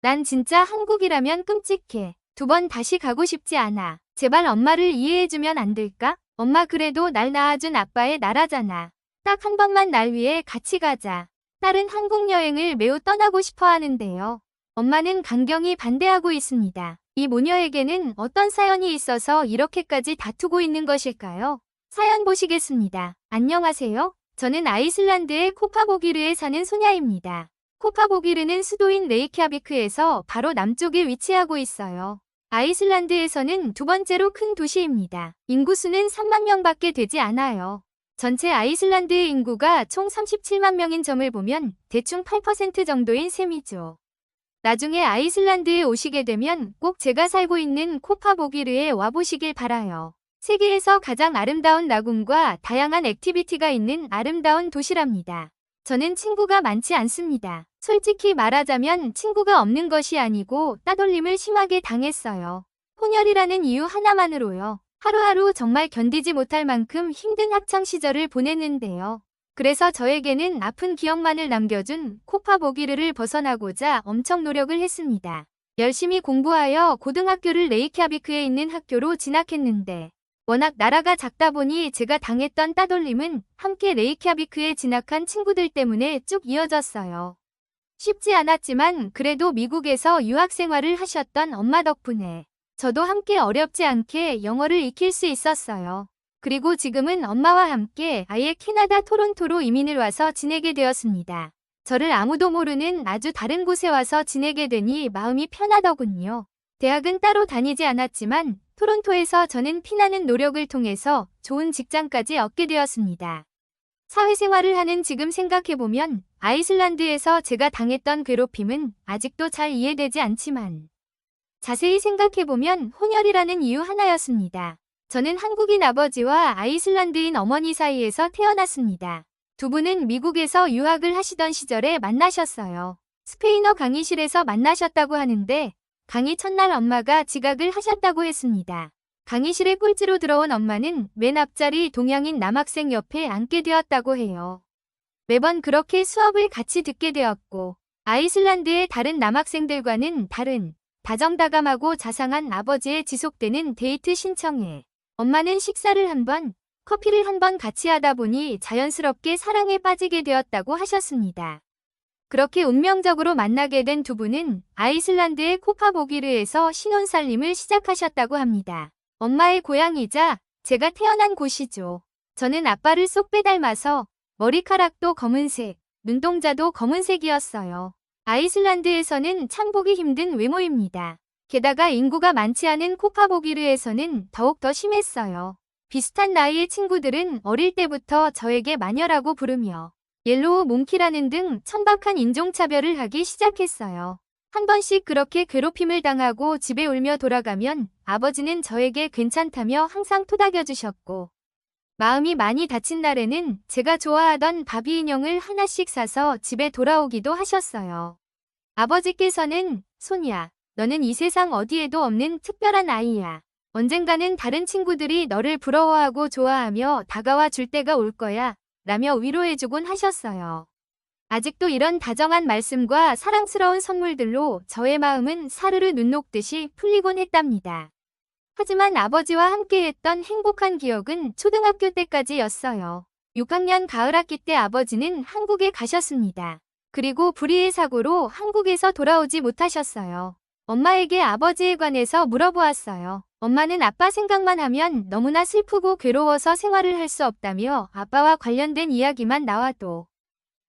난 진짜 한국이라면 끔찍해. 2번 다시 가고 싶지 않아. 제발 엄마를 이해해주면 안 될까? 엄마 그래도 날 낳아준 아빠의 나라잖아. 딱 한 번만 날 위해 같이 가자. 딸은 한국 여행을 매우 떠나고 싶어 하는데요. 엄마는 강경히 반대하고 있습니다. 이 모녀에게는 어떤 사연이 있어서 이렇게까지 다투고 있는 것일까요? 사연 보시겠습니다. 안녕하세요. 저는 아이슬란드의 코파보기르에 사는 소녀입니다. 코파보기르는 수도인 레이캬비크에서 바로 남쪽에 위치하고 있어요. 아이슬란드에서는 2번째로 큰 도시입니다. 인구수는 3만 명밖에 되지 않아요. 전체 아이슬란드의 인구가 총 37만 명인 점을 보면 대충 8% 정도인 셈이죠. 나중에 아이슬란드에 오시게 되면 꼭 제가 살고 있는 코파보기르에 와보시길 바라요. 세계에서 가장 아름다운 라군과 다양한 액티비티가 있는 아름다운 도시랍니다. 저는 친구가 많지 않습니다. 솔직히 말하자면 친구가 없는 것이 아니고 따돌림을 심하게 당했어요. 혼혈이라는 이유 하나만으로요. 하루하루 정말 견디지 못할 만큼 힘든 학창시절을 보냈는데요. 그래서 저에게는 아픈 기억만을 남겨준 코파보기르를 벗어나고자 엄청 노력을 했습니다. 열심히 공부하여 고등학교를 레이캬비크에 있는 학교로 진학했는데 워낙 나라가 작다 보니 제가 당했던 따돌림은 함께 레이캬비크에 진학한 친구들 때문에 쭉 이어졌어요. 쉽지 않았지만 그래도 미국에서 유학생활을 하셨던 엄마 덕분에 저도 함께 어렵지 않게 영어를 익힐 수 있었어요. 그리고 지금은 엄마와 함께 아예 캐나다 토론토로 이민을 와서 지내게 되었습니다. 저를 아무도 모르는 아주 다른 곳에 와서 지내게 되니 마음이 편하더군요. 대학은 따로 다니지 않았지만 토론토에서 저는 피나는 노력을 통해서 좋은 직장까지 얻게 되었습니다. 사회생활을 하는 지금 생각해보면 아이슬란드에서 제가 당했던 괴롭힘은 아직도 잘 이해되지 않지만 자세히 생각해보면 혼혈이라는 이유 하나였습니다. 저는 한국인 아버지와 아이슬란드인 어머니 사이에서 태어났습니다. 2분은 미국에서 유학을 하시던 시절에 만나셨어요. 스페인어 강의실에서 만나셨다고 하는데 강의 첫날 엄마가 지각을 하셨다고 했습니다. 강의실에 꼴찌로 들어온 엄마는 맨 앞자리 동양인 남학생 옆에 앉게 되었다고 해요. 매번 그렇게 수업을 같이 듣게 되었고 아이슬란드의 다른 남학생들과는 다른 다정다감하고 자상한 아버지의 지속되는 데이트 신청에 엄마는 식사를 한 번, 커피를 한 번 같이 하다 보니 자연스럽게 사랑에 빠지게 되었다고 하셨습니다. 그렇게 운명적으로 만나게 된 2분은 아이슬란드의 코파보기르에서 신혼살림을 시작하셨다고 합니다. 엄마의 고향이자 제가 태어난 곳이죠. 저는 아빠를 쏙 빼닮아서 머리카락도 검은색, 눈동자도 검은색이었어요. 아이슬란드에서는 참 보기 힘든 외모입니다. 게다가 인구가 많지 않은 코파보기르에서는 더욱 더 심했어요. 비슷한 나이의 친구들은 어릴 때부터 저에게 마녀라고 부르며 옐로우 몽키라는 등 천박한 인종차별을 하기 시작했어요. 한 번씩 그렇게 괴롭힘을 당하고 집에 울며 돌아가면 아버지는 저에게 괜찮다며 항상 토닥여주셨고 마음이 많이 다친 날에는 제가 좋아하던 바비 인형을 하나씩 사서 집에 돌아오기도 하셨어요. 아버지께서는 소냐, 너는 이 세상 어디에도 없는 특별한 아이야. 언젠가는 다른 친구들이 너를 부러워하고 좋아하며 다가와 줄 때가 올 거야. 라며 위로해주곤 하셨어요. 아직도 이런 다정한 말씀과 사랑스러운 선물들로 저의 마음은 사르르 눈 녹듯이 풀리곤 했답니다. 하지만 아버지와 함께했던 행복한 기억은 초등학교 때까지였어요. 6학년 가을학기 때 아버지는 한국에 가셨습니다. 그리고 불의의 사고로 한국에서 돌아오지 못하셨어요. 엄마에게 아버지에 관해서 물어보았어요. 엄마는 아빠 생각만 하면 너무나 슬프고 괴로워서 생활을 할 수 없다며 아빠와 관련된 이야기만 나와도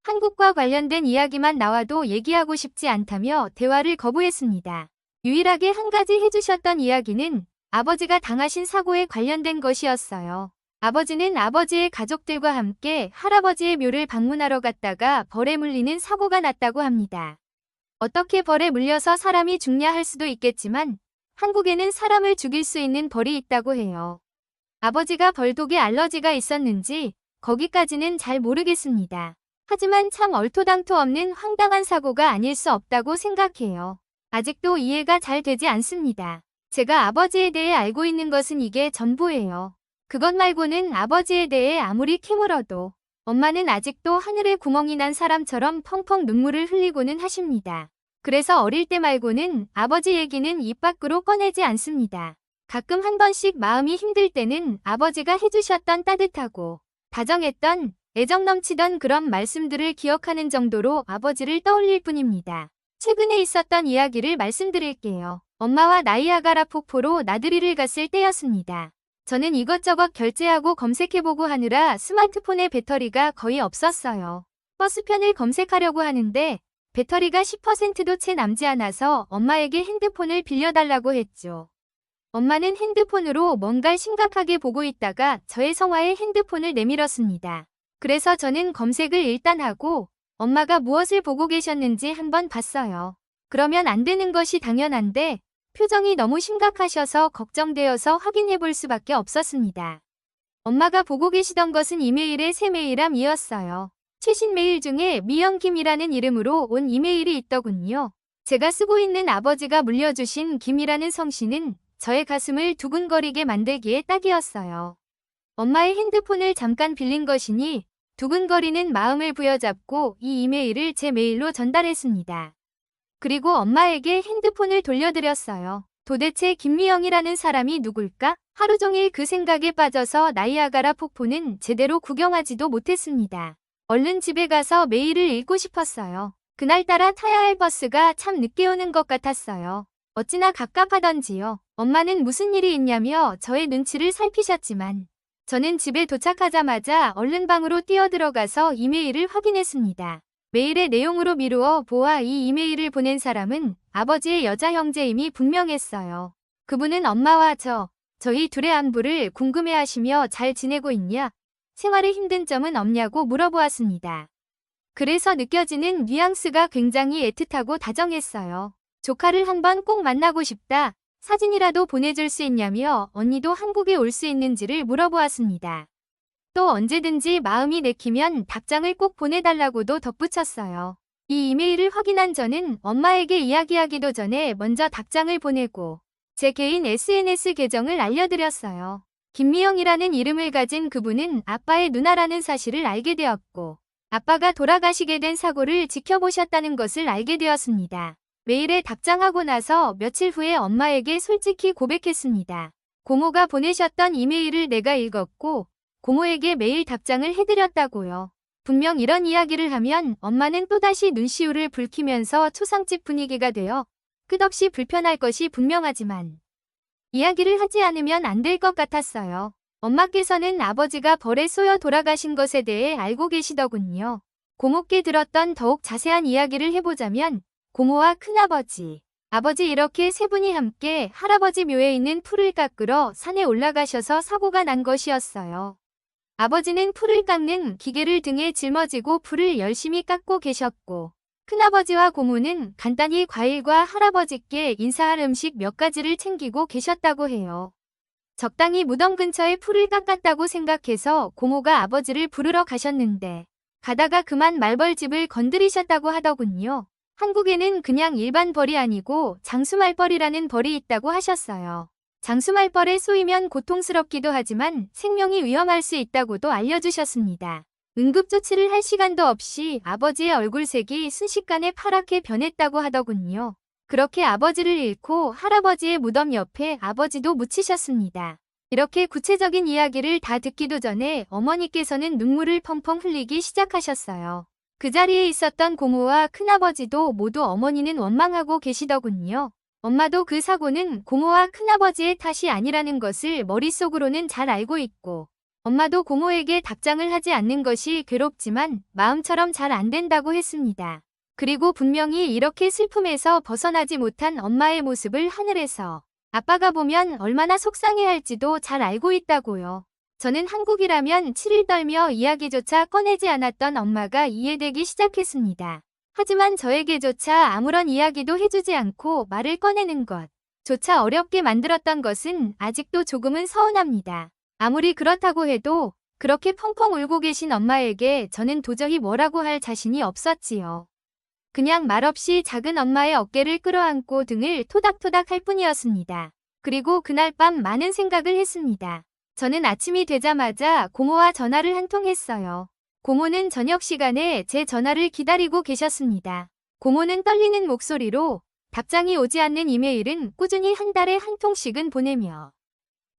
한국과 관련된 이야기만 나와도 얘기하고 싶지 않다며 대화를 거부했습니다. 유일하게 한 가지 해주셨던 이야기는 아버지가 당하신 사고에 관련된 것이었어요. 아버지는 아버지의 가족들과 함께 할아버지의 묘를 방문하러 갔다가 벌에 물리는 사고가 났다고 합니다. 어떻게 벌에 물려서 사람이 죽냐 할 수도 있겠지만 한국에는 사람을 죽일 수 있는 벌이 있다고 해요. 아버지가 벌독에 알러지가 있었는지 거기까지는 잘 모르겠습니다. 하지만 참 얼토당토 없는 황당한 사고가 아닐 수 없다고 생각해요. 아직도 이해가 잘 되지 않습니다. 제가 아버지에 대해 알고 있는 것은 이게 전부예요. 그것 말고는 아버지에 대해 아무리 캐물어도 엄마는 아직도 하늘에 구멍이 난 사람처럼 펑펑 눈물을 흘리고는 하십니다. 그래서 어릴 때 말고는 아버지 얘기는 입 밖으로 꺼내지 않습니다. 가끔 한 번씩 마음이 힘들 때는 아버지가 해주셨던 따뜻하고 다정했던 애정 넘치던 그런 말씀들을 기억하는 정도로 아버지를 떠올릴 뿐입니다. 최근에 있었던 이야기를 말씀드릴게요. 엄마와 나이아가라 폭포로 나들이를 갔을 때였습니다. 저는 이것저것 결제하고 검색해보고 하느라 스마트폰에 배터리가 거의 없었어요. 버스편을 검색하려고 하는데 배터리가 10%도 채 남지 않아서 엄마에게 핸드폰을 빌려달라고 했죠. 엄마는 핸드폰으로 뭔가를 심각하게 보고 있다가 저의 성화에 핸드폰을 내밀었습니다. 그래서 저는 검색을 일단 하고 엄마가 무엇을 보고 계셨는지 한번 봤어요. 그러면 안 되는 것이 당연한데 표정이 너무 심각하셔서 걱정되어서 확인해 볼 수밖에 없었습니다. 엄마가 보고 계시던 것은 이메일의 새 메일함이었어요. 최신 메일 중에 미영김이라는 이름으로 온 이메일이 있더군요. 제가 쓰고 있는 아버지가 물려주신 김이라는 성씨는 저의 가슴을 두근거리게 만들기에 딱이었어요. 엄마의 핸드폰을 잠깐 빌린 것이니 두근거리는 마음을 부여잡고 이 이메일을 제 메일로 전달했습니다. 그리고 엄마에게 핸드폰을 돌려드렸어요. 도대체 김미영이라는 사람이 누굴까? 하루 종일 그 생각에 빠져서 나이아가라 폭포는 제대로 구경하지도 못했습니다. 얼른 집에 가서 메일을 읽고 싶었어요. 그날따라 타야 할 버스가 참 늦게 오는 것 같았어요. 어찌나 갑갑하던지요. 엄마는 무슨 일이 있냐며 저의 눈치를 살피셨지만 저는 집에 도착하자마자 얼른 방으로 뛰어들어가서 이메일을 확인했습니다. 메일의 내용으로 미루어 보아 이 이메일을 보낸 사람은 아버지의 여자 형제임이 분명했어요. 그분은 엄마와 저희 둘의 안부를 궁금해하시며 잘 지내고 있냐? 생활에 힘든 점은 없냐고 물어보았습니다. 그래서 느껴지는 뉘앙스가 굉장히 애틋하고 다정했어요. 조카를 한번 꼭 만나고 싶다. 사진이라도 보내줄 수 있냐며 언니도 한국에 올 수 있는지를 물어보았습니다. 또 언제든지 마음이 내키면 답장을 꼭 보내달라고도 덧붙였어요. 이 이메일을 확인한 저는 엄마에게 이야기하기도 전에 먼저 답장을 보내고 제 개인 SNS 계정을 알려드렸어요. 김미영이라는 이름을 가진 그분은 아빠의 누나라는 사실을 알게 되었고 아빠가 돌아가시게 된 사고를 지켜보셨다는 것을 알게 되었습니다. 메일에 답장하고 나서 며칠 후에 엄마에게 솔직히 고백했습니다. 고모가 보내셨던 이메일을 내가 읽었고 고모에게 메일 답장을 해드렸다고요. 분명 이런 이야기를 하면 엄마는 또다시 눈시울을 붉히면서 초상집 분위기가 되어 끝없이 불편할 것이 분명하지만 이야기를 하지 않으면 안 될 것 같았어요. 엄마께서는 아버지가 벌에 쏘여 돌아가신 것에 대해 알고 계시더군요. 고모께 들었던 더욱 자세한 이야기를 해보자면 고모와 큰아버지, 아버지 이렇게 세 분이 함께 할아버지 묘에 있는 풀을 깎으러 산에 올라가셔서 사고가 난 것이었어요. 아버지는 풀을 깎는 기계를 등에 짊어지고 풀을 열심히 깎고 계셨고 큰아버지와 고모는 간단히 과일과 할아버지께 인사할 음식 몇 가지를 챙기고 계셨다고 해요. 적당히 무덤 근처에 풀을 깎았다고 생각해서 고모가 아버지를 부르러 가셨는데 가다가 그만 말벌집을 건드리셨다고 하더군요. 한국에는 그냥 일반 벌이 아니고 장수말벌이라는 벌이 있다고 하셨어요. 장수말벌에 쏘이면 고통스럽기도 하지만 생명이 위험할 수 있다고도 알려주셨습니다. 응급조치를 할 시간도 없이 아버지의 얼굴색이 순식간에 파랗게 변했다고 하더군요. 그렇게 아버지를 잃고 할아버지의 무덤 옆에 아버지도 묻히셨습니다. 이렇게 구체적인 이야기를 다 듣기도 전에 어머니께서는 눈물을 펑펑 흘리기 시작하셨어요. 그 자리에 있었던 고모와 큰아버지도 모두 어머니는 원망하고 계시더군요. 엄마도 그 사고는 고모와 큰아버지의 탓이 아니라는 것을 머릿속으로는 잘 알고 있고 엄마도 고모에게 답장을 하지 않는 것이 괴롭지만 마음처럼 잘 안 된다고 했습니다. 그리고 분명히 이렇게 슬픔에서 벗어나지 못한 엄마의 모습을 하늘에서 아빠가 보면 얼마나 속상해할지도 잘 알고 있다고요. 저는 한국이라면 치를 떨며 이야기조차 꺼내지 않았던 엄마가 이해되기 시작했습니다. 하지만 저에게조차 아무런 이야기도 해주지 않고 말을 꺼내는 것조차 어렵게 만들었던 것은 아직도 조금은 서운합니다. 아무리 그렇다고 해도 그렇게 펑펑 울고 계신 엄마에게 저는 도저히 뭐라고 할 자신이 없었지요. 그냥 말없이 작은 엄마의 어깨를 끌어안고 등을 토닥토닥 할 뿐이었습니다. 그리고 그날 밤 많은 생각을 했습니다. 저는 아침이 되자마자 고모와 전화를 한 통 했어요. 고모는 저녁 시간에 제 전화를 기다리고 계셨습니다. 고모는 떨리는 목소리로 답장이 오지 않는 이메일은 꾸준히 한 달에 한 통씩은 보내며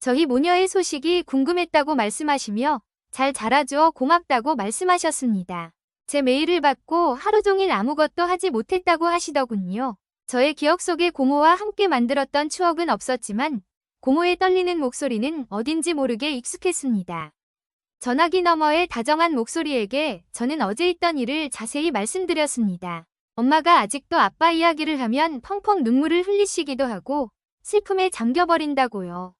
저희 모녀의 소식이 궁금했다고 말씀하시며 잘 자라주어 고맙다고 말씀하셨습니다. 제 메일을 받고 하루 종일 아무것도 하지 못했다고 하시더군요. 저의 기억 속에 고모와 함께 만들었던 추억은 없었지만 고모의 떨리는 목소리는 어딘지 모르게 익숙했습니다. 전화기 너머의 다정한 목소리에게 저는 어제 있던 일을 자세히 말씀드렸습니다. 엄마가 아직도 아빠 이야기를 하면 펑펑 눈물을 흘리시기도 하고 슬픔에 잠겨버린다고요.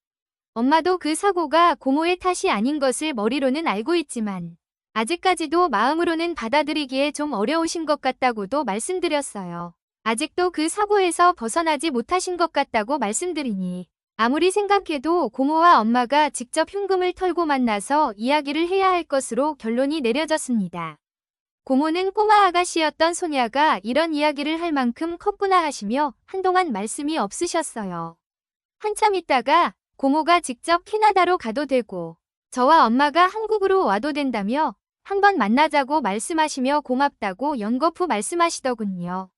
엄마도 그 사고가 고모의 탓이 아닌 것을 머리로는 알고 있지만 아직까지도 마음으로는 받아들이기에 좀 어려우신 것 같다고도 말씀드렸어요. 아직도 그 사고에서 벗어나지 못하신 것 같다고 말씀드리니 아무리 생각해도 고모와 엄마가 직접 흉금을 털고 만나서 이야기를 해야 할 것으로 결론이 내려졌습니다. 고모는 꼬마 아가씨였던 소냐가 이런 이야기를 할 만큼 컸구나 하시며 한동안 말씀이 없으셨어요. 한참 있다가 고모가 직접 캐나다로 가도 되고 저와 엄마가 한국으로 와도 된다며 한번 만나자고 말씀하시며 고맙다고 연거푸 말씀하시더군요.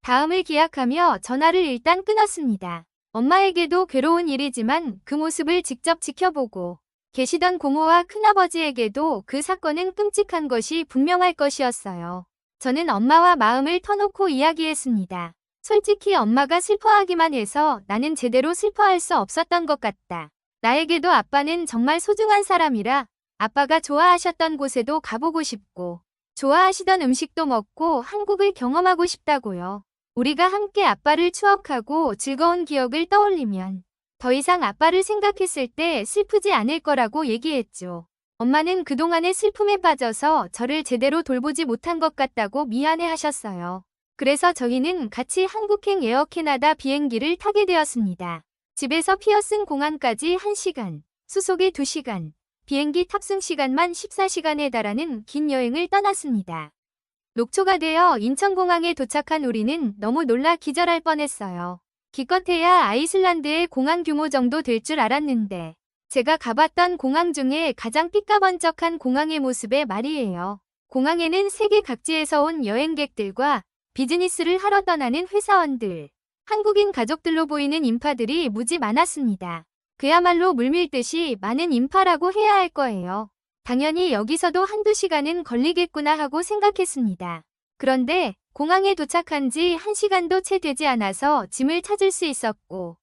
다음을 기약하며 전화를 일단 끊었습니다. 엄마에게도 괴로운 일이지만 그 모습을 직접 지켜보고 계시던 고모와 큰아버지에게도 그 사건은 끔찍한 것이 분명할 것이었어요. 저는 엄마와 마음을 터놓고 이야기했습니다. 솔직히 엄마가 슬퍼하기만 해서 나는 제대로 슬퍼할 수 없었던 것 같다. 나에게도 아빠는 정말 소중한 사람이라 아빠가 좋아하셨던 곳에도 가보고 싶고 좋아하시던 음식도 먹고 한국을 경험하고 싶다고요. 우리가 함께 아빠를 추억하고 즐거운 기억을 떠올리면 더 이상 아빠를 생각했을 때 슬프지 않을 거라고 얘기했죠. 엄마는 그동안의 슬픔에 빠져서 저를 제대로 돌보지 못한 것 같다고 미안해 하셨어요. 그래서 저희는 같이 한국행 에어 캐나다 비행기를 타게 되었습니다. 집에서 피어슨 공항까지 1시간, 수속에 2시간, 비행기 탑승 시간만 14시간에 달하는 긴 여행을 떠났습니다. 녹초가 되어 인천공항에 도착한 우리는 너무 놀라 기절할 뻔했어요. 기껏해야 아이슬란드의 공항 규모 정도 될 줄 알았는데 제가 가봤던 공항 중에 가장 삐까번쩍한 공항의 모습에 말이에요. 공항에는 세계 각지에서 온 여행객들과 비즈니스를 하러 떠나는 회사원들, 한국인 가족들로 보이는 인파들이 무지 많았습니다. 그야말로 물밀듯이 많은 인파라고 해야 할 거예요. 당연히 여기서도 한두 시간은 걸리겠구나 하고 생각했습니다. 그런데 공항에 도착한 지 1시간도 채 되지 않아서 짐을 찾을 수 있었고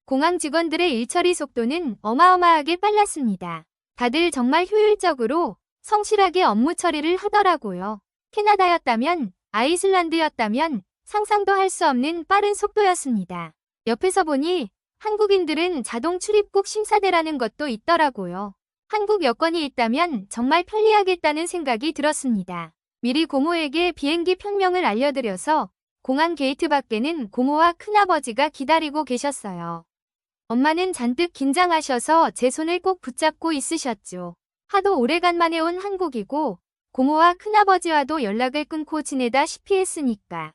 공항 직원들의 일처리 속도는 어마어마하게 빨랐습니다. 다들 정말 효율적으로 성실하게 업무 처리를 하더라고요. 캐나다였다면 아이슬란드였다면 상상도 할 수 없는 빠른 속도였습니다. 옆에서 보니 한국인들은 자동 출입국 심사대라는 것도 있더라고요. 한국 여권이 있다면 정말 편리하겠다는 생각이 들었습니다. 미리 고모에게 비행기 편명을 알려드려서 공항 게이트 밖에는 고모와 큰아버지가 기다리고 계셨어요. 엄마는 잔뜩 긴장하셔서 제 손을 꼭 붙잡고 있으셨죠. 하도 오래간만에 온 한국이고 고모와 큰아버지와도 연락을 끊고 지내다시피 했으니까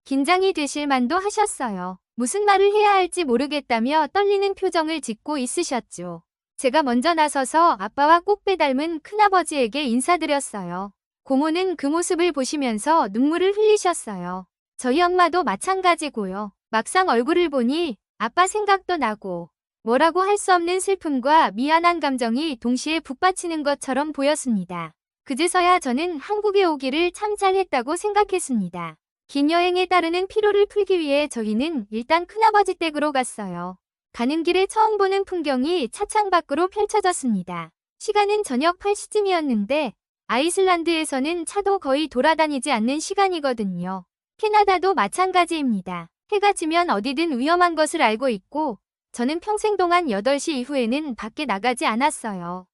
긴장이 되실 만도 하셨어요. 무슨 말을 해야 할지 모르겠다며 떨리는 표정을 짓고 있으셨죠. 제가 먼저 나서서 아빠와 꼭배 닮은 큰아버지에게 인사드렸어요. 고모는 그 모습을 보시면서 눈물을 흘리셨어요. 저희 엄마도 마찬가지고요. 막상 얼굴을 보니 아빠 생각도 나고 뭐라고 할 수 없는 슬픔과 미안한 감정이 동시에 북받치는 것처럼 보였습니다. 그제서야 저는 한국에 오기를 참 잘했다고 생각했습니다. 긴 여행에 따르는 피로를 풀기 위해 저희는 일단 큰아버지 댁으로 갔어요. 가는 길에 처음 보는 풍경이 차창 밖으로 펼쳐졌습니다. 시간은 저녁 8시쯤이었는데 아이슬란드에서는 차도 거의 돌아다니지 않는 시간이거든요. 캐나다도 마찬가지입니다. 해가 지면 어디든 위험한 것을 알고 있고 저는 평생 동안 8시 이후에는 밖에 나가지 않았어요.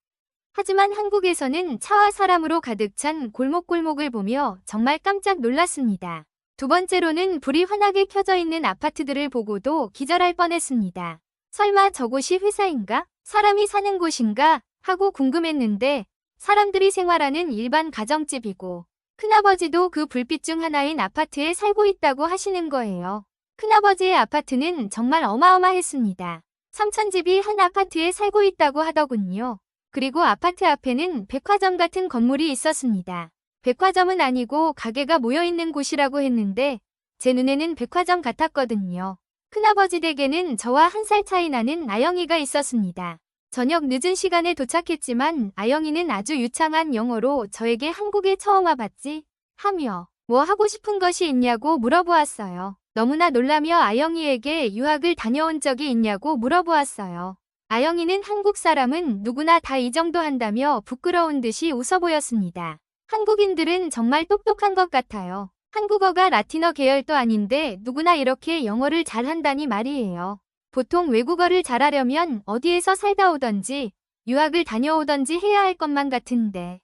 하지만 한국에서는 차와 사람으로 가득 찬 골목골목을 보며 정말 깜짝 놀랐습니다. 두 번째로는 불이 환하게 켜져 있는 아파트들을 보고도 기절할 뻔했습니다. 설마 저곳이 회사인가? 사람이 사는 곳인가? 하고 궁금했는데 사람들이 생활하는 일반 가정집이고 큰아버지도 그 불빛 중 하나인 아파트에 살고 있다고 하시는 거예요. 큰아버지의 아파트는 정말 어마어마했습니다. 삼천집이 한 아파트에 살고 있다고 하더군요. 그리고 아파트 앞에는 백화점 같은 건물이 있었습니다. 백화점은 아니고 가게가 모여있는 곳이라고 했는데 제 눈에는 백화점 같았거든요. 큰아버지 댁에는 저와 1살 차이 나는 아영이가 있었습니다. 저녁 늦은 시간에 도착했지만 아영이는 아주 유창한 영어로 저에게 한국에 처음 와봤지? 하며 뭐 하고 싶은 것이 있냐고 물어보았어요. 너무나 놀라며 아영이에게 유학을 다녀온 적이 있냐고 물어보았어요. 아영이는 한국 사람은 누구나 다 이 정도 한다며 부끄러운 듯이 웃어 보였습니다. 한국인들은 정말 똑똑한 것 같아요. 한국어가 라틴어 계열도 아닌데 누구나 이렇게 영어를 잘한다니 말이에요. 보통 외국어를 잘하려면 어디에서 살다 오던지 유학을 다녀오던지 해야 할 것만 같은데.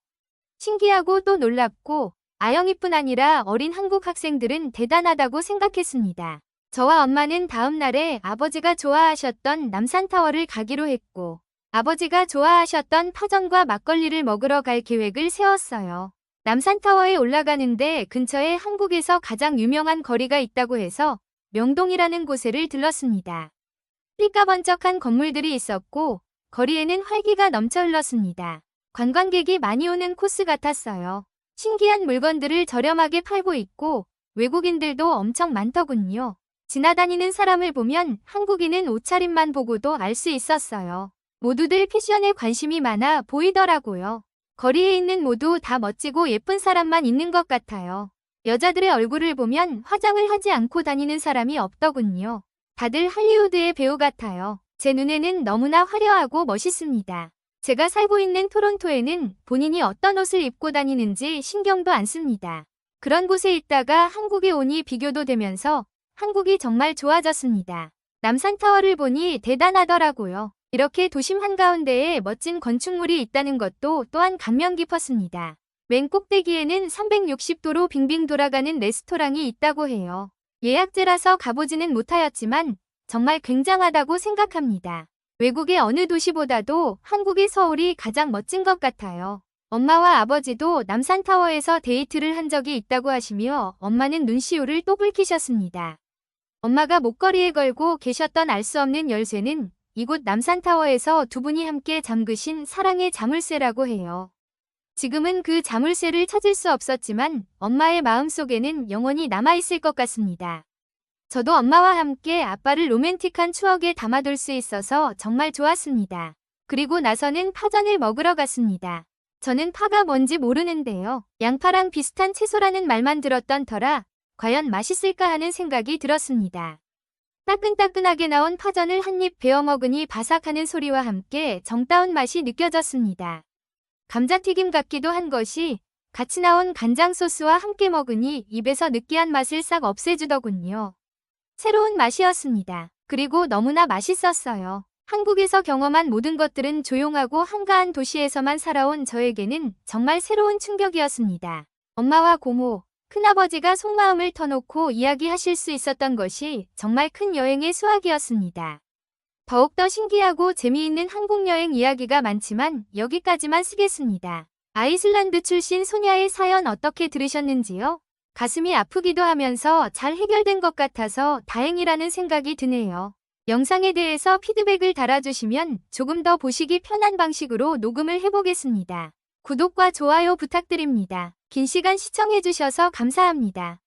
신기하고 또 놀랍고 아영이뿐 아니라 어린 한국 학생들은 대단하다고 생각했습니다. 저와 엄마는 다음 날에 아버지가 좋아하셨던 남산타워를 가기로 했고 아버지가 좋아하셨던 파전과 막걸리를 먹으러 갈 계획을 세웠어요. 남산타워에 올라가는데 근처에 한국에서 가장 유명한 거리가 있다고 해서 명동이라는 곳을 들렀습니다. 삐까번쩍한 건물들이 있었고 거리에는 활기가 넘쳐 흘렀습니다. 관광객이 많이 오는 코스 같았어요. 신기한 물건들을 저렴하게 팔고 있고 외국인들도 엄청 많더군요. 지나다니는 사람을 보면 한국인은 옷차림만 보고도 알 수 있었어요. 모두들 패션에 관심이 많아 보이더라고요. 거리에 있는 모두 다 멋지고 예쁜 사람만 있는 것 같아요. 여자들의 얼굴을 보면 화장을 하지 않고 다니는 사람이 없더군요. 다들 할리우드의 배우 같아요. 제 눈에는 너무나 화려하고 멋있습니다. 제가 살고 있는 토론토에는 본인이 어떤 옷을 입고 다니는지 신경도 안 씁니다. 그런 곳에 있다가 한국에 오니 비교도 되면서 한국이 정말 좋아졌습니다. 남산타워를 보니 대단하더라고요. 이렇게 도심 한가운데에 멋진 건축물이 있다는 것도 또한 감명 깊었습니다. 맨 꼭대기에는 360도로 빙빙 돌아가는 레스토랑이 있다고 해요. 예약제라서 가보지는 못하였지만 정말 굉장하다고 생각합니다. 외국의 어느 도시보다도 한국의 서울이 가장 멋진 것 같아요. 엄마와 아버지도 남산타워에서 데이트를 한 적이 있다고 하시며 엄마는 눈시울을 또 붉히셨습니다. 엄마가 목걸이에 걸고 계셨던 알 수 없는 열쇠는 이곳 남산타워에서 두 분이 함께 잠그신 사랑의 자물쇠라고 해요. 지금은 그 자물쇠를 찾을 수 없었지만 엄마의 마음속에는 영원히 남아있을 것 같습니다. 저도 엄마와 함께 아빠를 로맨틱한 추억에 담아둘 수 있어서 정말 좋았습니다. 그리고 나서는 파전을 먹으러 갔습니다. 저는 파가 뭔지 모르는데요. 양파랑 비슷한 채소라는 말만 들었던 터라 과연 맛있을까 하는 생각이 들었습니다. 따끈따끈하게 나온 파전을 한 입 베어 먹으니 바삭하는 소리와 함께 정다운 맛이 느껴졌습니다. 감자튀김 같기도 한 것이 같이 나온 간장 소스와 함께 먹으니 입에서 느끼한 맛을 싹 없애주더군요. 새로운 맛이었습니다. 그리고 너무나 맛있었어요. 한국에서 경험한 모든 것들은 조용하고 한가한 도시에서만 살아온 저에게는 정말 새로운 충격이었습니다. 엄마와 고모, 큰아버지가 속마음을 터놓고 이야기하실 수 있었던 것이 정말 큰 여행의 수확이었습니다. 더욱더 신기하고 재미있는 한국 여행 이야기가 많지만 여기까지만 쓰겠습니다. 아이슬란드 출신 소냐의 사연 어떻게 들으셨는지요? 가슴이 아프기도 하면서 잘 해결된 것 같아서 다행이라는 생각이 드네요. 영상에 대해서 피드백을 달아주시면 조금 더 보시기 편한 방식으로 녹음을 해보겠습니다. 구독과 좋아요 부탁드립니다. 긴 시간 시청해주셔서 감사합니다.